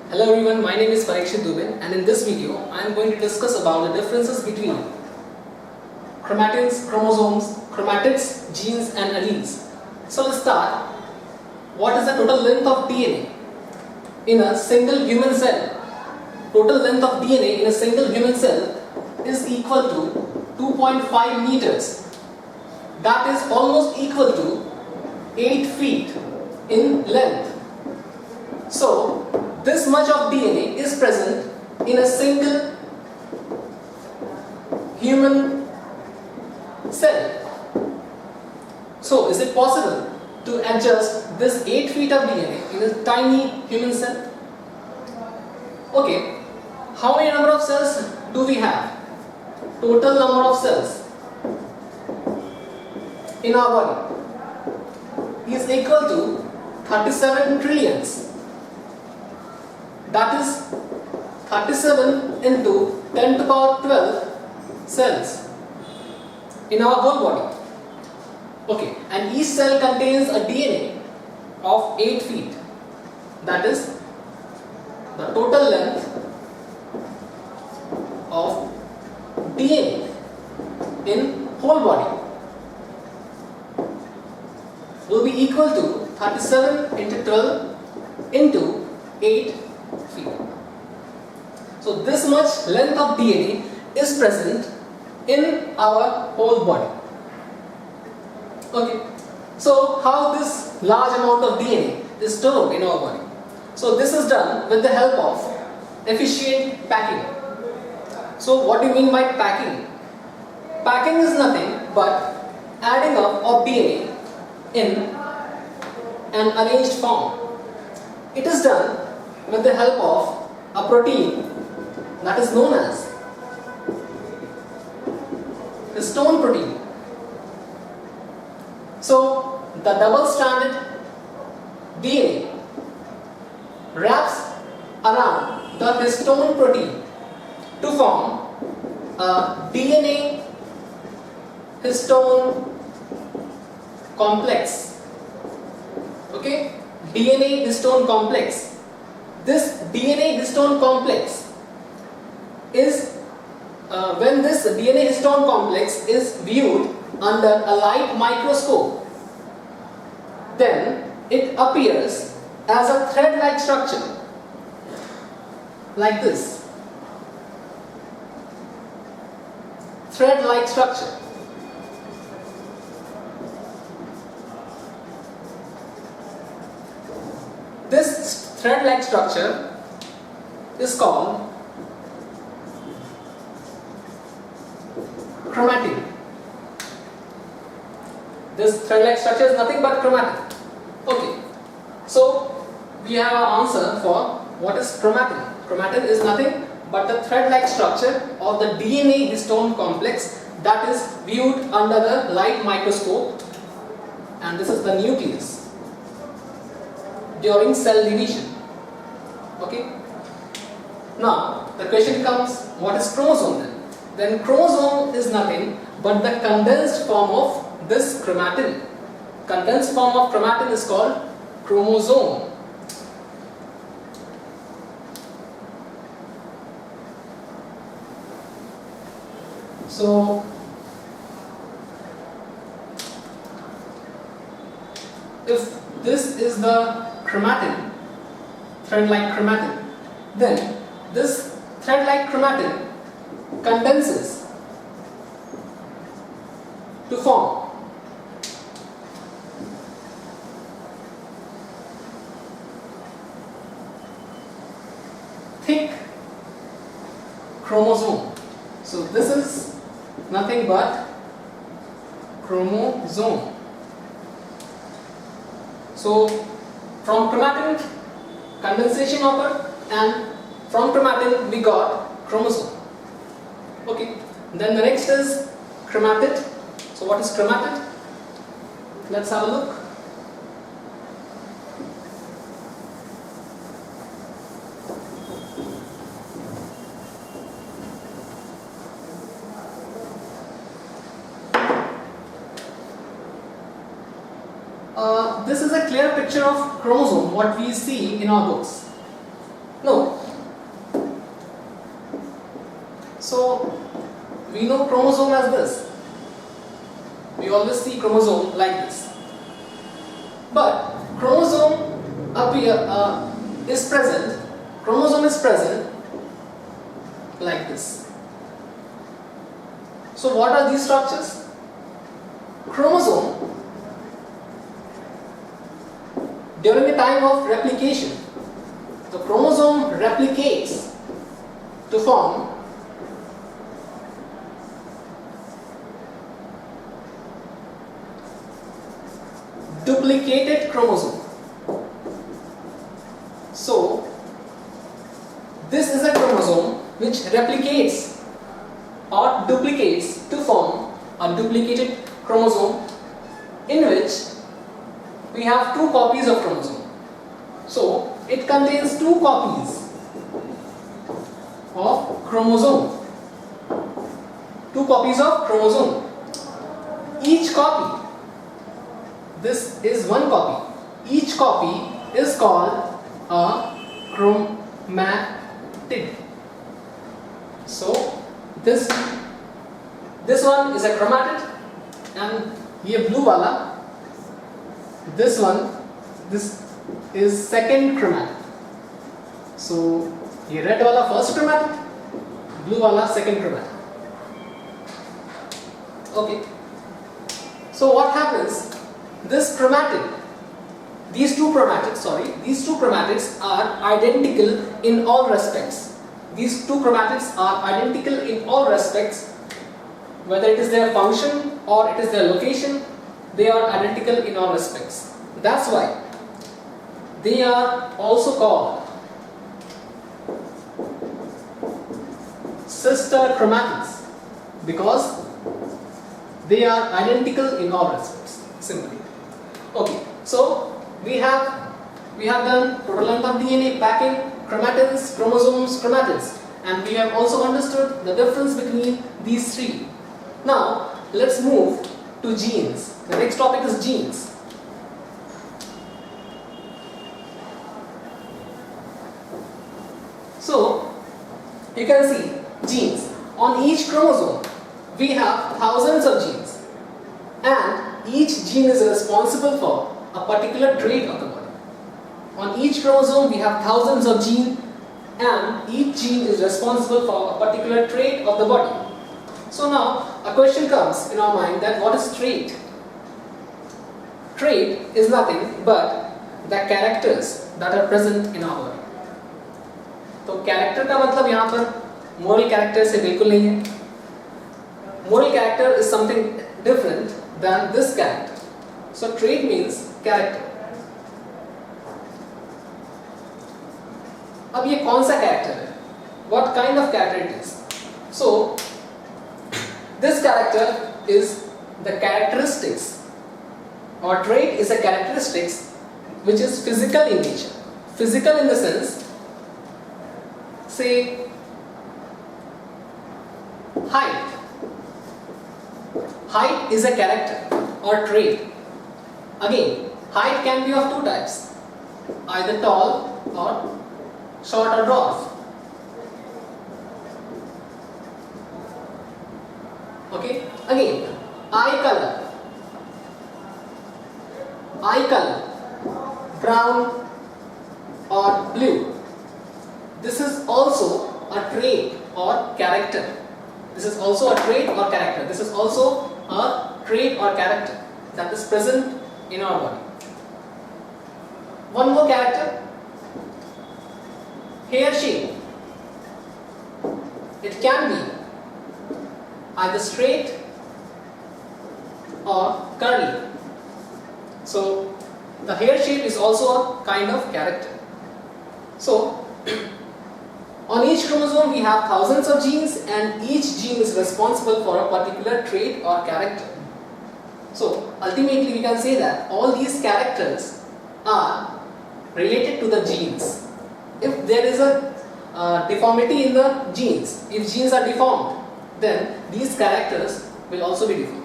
Hello everyone, my name is Parikshit Dubin and in this video I am going to discuss about the differences between chromatins, chromosomes, chromatids, genes and alleles. So let's start. What is the total length of DNA in a single human cell? Total length of DNA in a single human cell is equal to 2.5 meters. That is almost equal to 8 feet in length. So this much of DNA is present in a single human cell. So is it possible to adjust this 8 feet of DNA in a tiny human cell? Okay, how many number of cells do we have? Total number of cells in our body is equal to 37 trillions. That is 37 into 10 to the power 12 cells in our whole body. Okay, and each cell contains a DNA of 8 feet. That is the total length of DNA in whole body will be equal to 37 into 12 into 8 feet. So this much length of DNA is present in our whole body. Okay. So how this large amount of DNA is stored in our body? So this is done with the help of efficient packing. So what do you mean by packing? Packing is nothing but adding up of DNA in an arranged form. It is done with the help of a protein that is known as histone protein. So the double-stranded DNA wraps around the histone protein to form a DNA histone complex. Okay, DNA histone complex. This DNA histone complex is when this DNA histone complex is viewed under a light microscope, then it appears as a thread-like structure like this. Thread-like structure. This thread-like structure is called chromatin. This thread-like structure is nothing but chromatin. Okay, so we have our answer for what is chromatin. Chromatin is nothing but the thread-like structure of the DNA histone complex that is viewed under the light microscope, and this is the nucleus during cell division. Okay. Now the question becomes, what is chromosome then? Then chromosome is nothing but the condensed form of this chromatin. Condensed form of chromatin is called chromosome. So if this is the chromatin, thread-like chromatin, then this thread-like chromatin condenses to form thick chromosome. So this is nothing but chromosome. So from chromatin condensation occurred, and from chromatin we got chromosome. Okay, then the next is chromatid. So what is chromatid? Let's have a look. This is a clear picture of chromosome, what we see in our books. No. So we know chromosome as this. We always see chromosome like this. But chromosome is present. Chromosome is present like this. So what are these structures? Chromosome, during the time of replication, the chromosome replicates to form duplicated chromosome. So this is a chromosome which replicates or duplicates to form a duplicated chromosome in which we have two copies of chromosome. So it contains two copies of chromosome. Two copies of chromosome. Each copy, this is one copy. Each copy is called a chromatid. So this one is a chromatid, and ये blue वाला, this is second chromatid. So ये red वाला first chromatid, blue वाला second chromatid. Okay. So what happens? This chromatid, these two chromatids are identical in all respects. These two chromatids are identical in all respects, whether it is their function or it is their location, they are identical in all respects. That's why they are also called sister chromatids, because they are identical in all respects, simply. Okay, so we have done total length of DNA, packing, chromatids, chromosomes, chromatids, and we have also understood the difference between these three. Now let's move to genes. The next topic is genes. So you can see genes. On each chromosome we have thousands of genes, and each gene is responsible for a particular trait of the body. On each chromosome we have thousands of genes, and each gene is responsible for a particular trait of the body. So now a question comes in our mind that what is trait? Trait is nothing but the characters that are present in our body. तो character का मतलब यहाँ पर moral character से बिल्कुल नहीं है. Moral character is something different than this character. So trait means character. अब ये कौन सा character है? What kind of character it is? So this character is the characteristics, or trait is a characteristics which is physical in nature. Physical in the sense, say height. Height is a character or trait. Again, height can be of two types, either tall or short or dwarf. Okay. Again, eye color, brown or blue. This is also a trait or character. This is also a trait or character. This is also a trait or character that is present in our body. One more character, hair shape. It can be either straight or curly. So the hair shape is also a kind of character. So on each chromosome we have thousands of genes, and each gene is responsible for a particular trait or character. So ultimately we can say that all these characters are related to the genes. If there is a deformity in the genes, if genes are deformed, then these characters will also be deformed.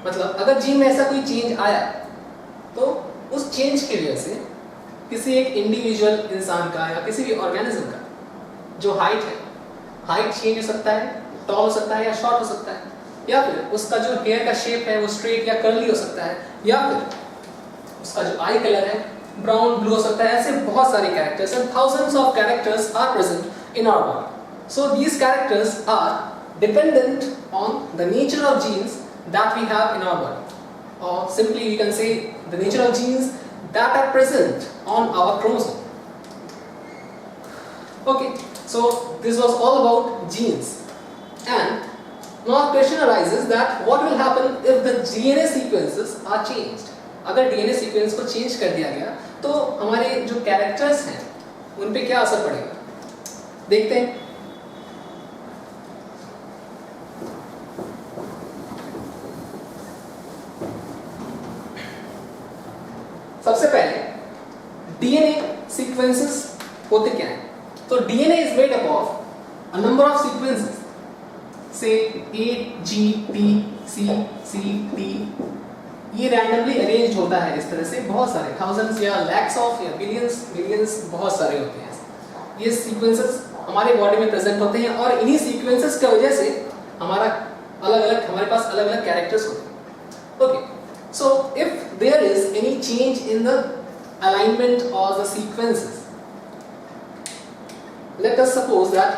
मतलब अगर gene में ऐसा कोई change आया तो उस change की वजह से किसी एक इंडिविजुअल इंसान का या किसी भी ऑर्गेनिज्म का जो हाइट है, हाइट चेंज हो सकता है, टॉल हो सकता है या शॉर्ट हो सकता है, या फिर उसका जो हेयर का शेप है वो स्ट्रेट या कर्ली हो सकता है, या फिर उसका जो आई कलर है ब्राउन ब्लू हो सकता है। ऐसे बहुत सारे characters and thousands of characters are present in our body. So these characters are dependent on the nature of genes that we have in our body, or simply we can say the nature of genes that are present on our chromosome. Okay, so this was all about genes, and now a question arises that what will happen if the DNA sequences are changed? अगर DNA sequence को change कर दिया गया तो हमारे जो characters हैं उन पे क्या असर पड़ेगा, देखते हैं। सबसे पहले DNA sequences होते क्या हैं? तो DNA is made up of a number of sequences, say A, G, T, C, C, T। ये randomly arranged होता है इस तरह से, बहुत सारे thousands या lakhs of या billions बहुत सारे होते हैं। ये sequences हमारे बॉडी में प्रेजेंट होते हैं और इन्हीं sequences की वजह से हमारे पास अलग अलग कैरेक्टर्स होते हैं। Okay, so if there is any change in the alignment or the sequences, let us suppose that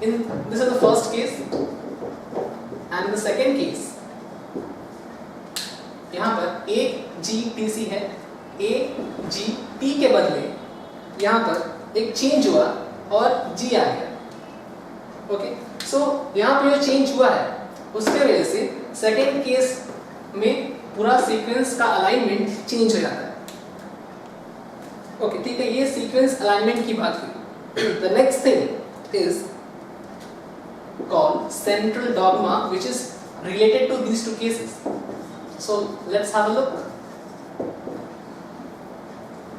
this is the first case and the second case, यहाँ पर AGTC है, AGT के बदले यहाँ पर एक चेंज हुआ और G आ गया। ओके, सो यहाँ पे जो चेंज हुआ है उसके वजह से सेकेंड केस में पूरा सीक्वेंस का अलाइनमेंट चेंज हो जाता है। ओके, ठीक है, ये सीक्वेंस अलाइनमेंट की बात हुई। The next thing is called central dogma, which is related to these two cases. So let's have a look.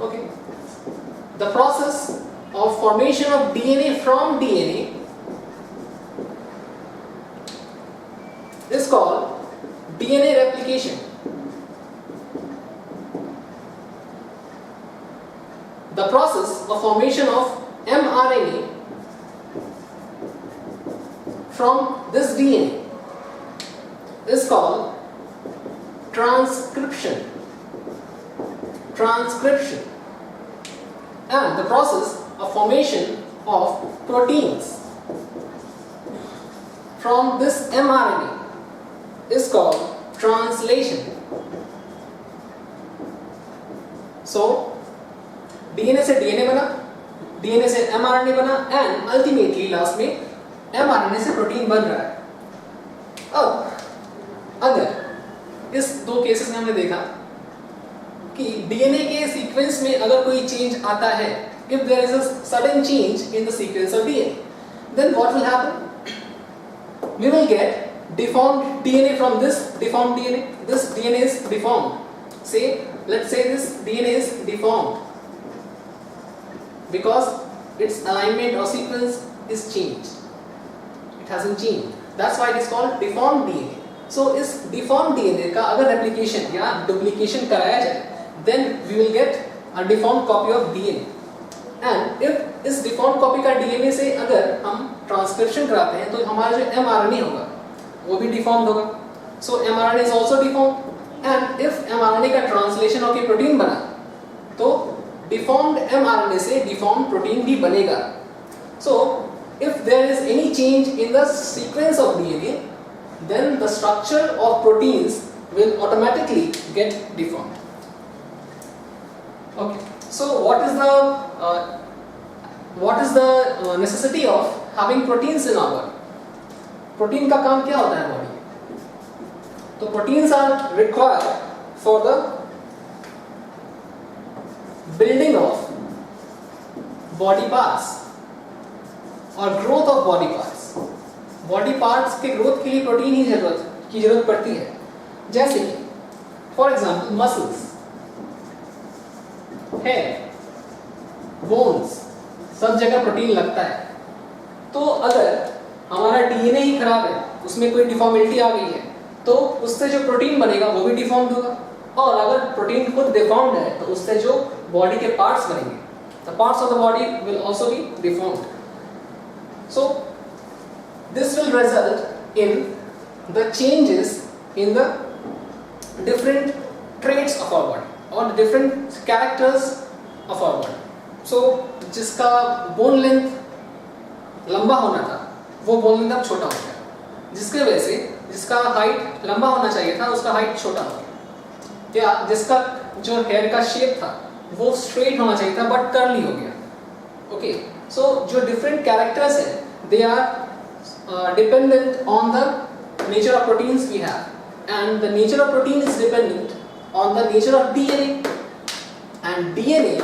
Okay, the process of formation of DNA from DNA is called DNA replication. The process of formation of mRNA from this DNA is called transcription. And the process of formation of proteins from this mRNA is called translation. So DNA से DNA बना, DNA से mRNA बना, and ultimately last में mRNA से protein बन रहा है। अब अगर इस दो केसेस में हमने देखा कि DNA के सीक्वेंस में अगर कोई चेंज आता है, if there is a sudden change in the sequence of DNA, then what will happen? We will get deformed DNA from this deformed DNA. This DNA is deformed. Let's say this DNA is deformed because its alignment or sequence is changed. It hasn't changed. That's why it is called deformed DNA. So इस deformed DNA का अगर replication या duplication कराया जाए, then we will get a deformed copy of DNA. And if इस deformed copy का DNA से अगर हम transcription कराते हैं तो हमारा जो mRNA होगा वो भी deformed होगा. So mRNA is also deformed. And if mRNA का translation होकर protein बना तो deformed mRNA से deformed protein भी बनेगा. So if there is any change in the sequence of DNA, then the structure of proteins will automatically get deformed. Okay. So what is the necessity of having proteins in our body? Protein का काम क्या होता है body? तो proteins are required for the building of body parts और growth of body parts. Body parts के growth के लिए प्रोटीन ही जरूरत पड़ती है. जैसे कि for example muscles, hair, bones, सब जगह प्रोटीन लगता है. तो अगर हमारा DNA ही खराब है, उसमें कोई डिफॉर्मिलिटी आ गई है, तो उससे जो प्रोटीन बनेगा वो भी डिफॉर्म्ड होगा. और अगर प्रोटीन खुद डिफॉर्म्ड है तो उससे जो बॉडी के पार्ट्स बनेंगे, the parts of the body will also be deformed. So this will result in the changes in the different traits of our body or the different characters of our body. So जिसका bone length लंबा होना था वो bone length अब छोटा हो गया, जिसके वजह से जिसका हाइट लंबा होना चाहिए था उसका हाइट छोटा हो गया, या जिसका जो हेयर का शेप था वो स्ट्रेट होना चाहिए था बट कर्ली हो गया. ओके, सो जो डिफरेंट कैरेक्टर्स हैं they are dependent on the nature of proteins we have. And the nature of protein is dependent on the nature of DNA, and DNA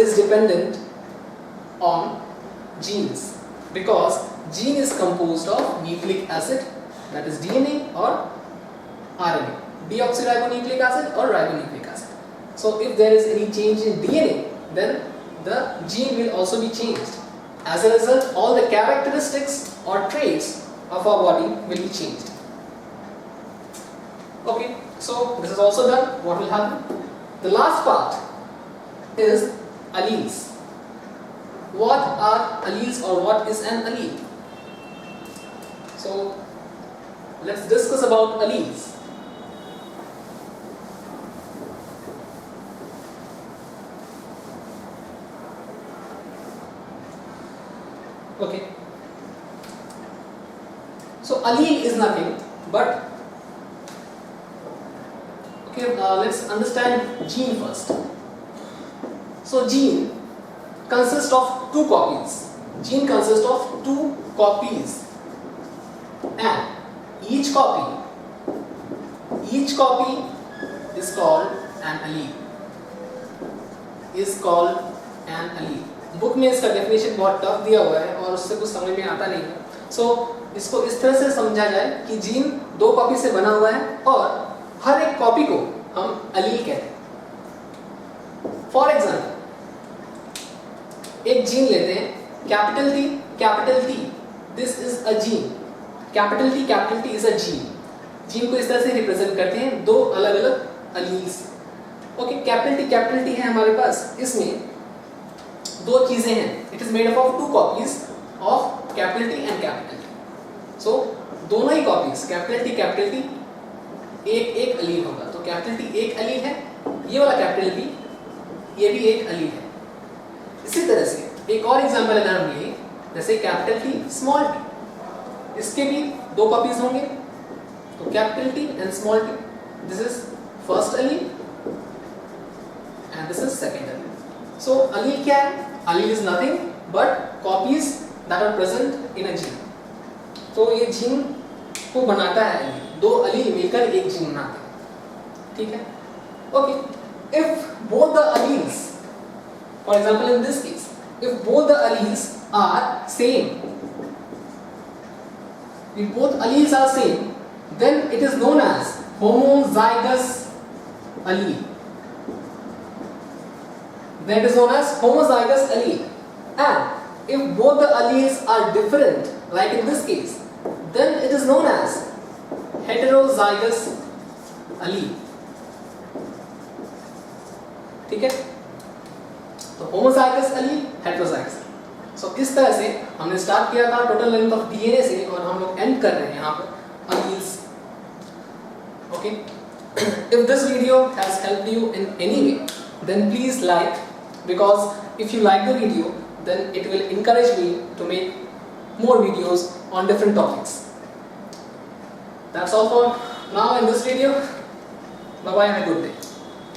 is dependent on genes, because gene is composed of nucleic acid, that is DNA, or RNA, deoxyribonucleic acid or ribonucleic acid. So if there is any change in DNA, then the gene will also be changed. As a result, all the characteristics or traits of our body will be changed. Okay, so this is also done. What will happen? The last part is alleles. What are alleles, or what is an allele? So let's discuss about alleles. Okay, so allele is nothing but, let's understand gene first. So gene consists of two copies. Gene consists of two copies, and each copy is called an allele. Is called an allele. Book में इसका definition बहुत tough दिया हुआ है और उससे कुछ समझ में आता नहीं है. सो इसको इस तरह से समझा जाए कि जीन दो कॉपी से बना हुआ है और हर एक कॉपी को हम अलील कहते हैं. फॉर एग्जाम्पल एक जीन लेते हैं, capital T, this is a gene. Capital T is a gene. Gene को इस तरह से रिप्रेजेंट करते हैं दो अलग अलग अलील्स. ओके, कैपिटल टी है हमारे पास. इसमें दो चीजें हैं. It is made up of two copies of capital T and capital T. So दोनों ही कॉपीज कैपिटल टी एक अलील होगा. तो कैपिटल टी एक अलील है, ये वाला कैपिटल टी ये भी एक अलील है. इसी तरह से एक और एग्जांपल अगर हम लें, जैसे कैपिटल टी स्मॉल टी, इसके भी दो कॉपीज होंगे. तो capital T and small T, this is first allele and this is second allele. So allele क्या है? Allele is nothing but copies that are present in a gene. तो ये gene को बनाता है अलील. दो अलील मिलकर एक जीन बनाते हैं. ठीक है. Okay, if both the alleles, for example in this case, if both the alleles are same, then it is known as homozygous allele. That is known as homozygous allele. And if both the alleles are different, like in this case, then it is known as heterozygous allele. ठीक है. तो homozygous allele, heterozygous. सो इस तरह से हमने start किया था total length of DNA से, और हम लोग एंड कर रहे हैं यहाँ पर alleles. Okay, if this video has helped you in any way, then please like, because if you like the video, then it will encourage me to make more videos on different topics. That's all for now in this video. Bye bye and a good day.